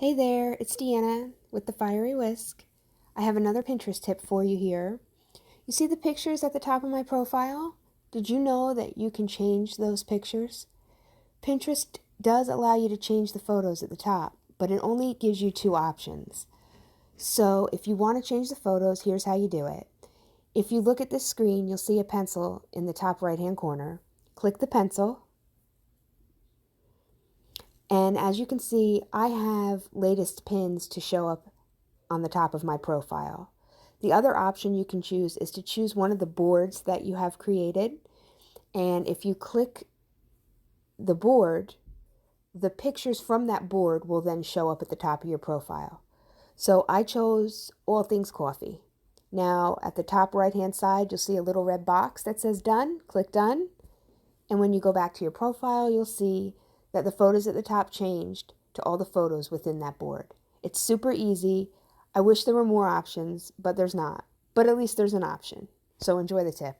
Hey there, it's Deanna with the Fiery Whisk. I have another Pinterest tip for you here. You see the pictures at the top of my profile? Did you know that you can change those pictures? Pinterest does allow you to change the photos at the top, but it only gives you two options. So if you want to change the photos, here's how you do it. If you look at this screen, you'll see a pencil in the top right-hand corner. Click the pencil. And as you can see, I have latest pins to show up on the top of my profile. The other option you can choose is to choose one of the boards that you have created. And if you click the board, the pictures from that board will then show up at the top of your profile. So I chose All Things Coffee. Now at the top right hand side, you'll see a little red box that says done. Click done. And when you go back to your profile, you'll see that the photos at the top changed to all the photos within that board. It's super easy. I wish there were more options, but there's not. But at least there's an option. So enjoy the tip.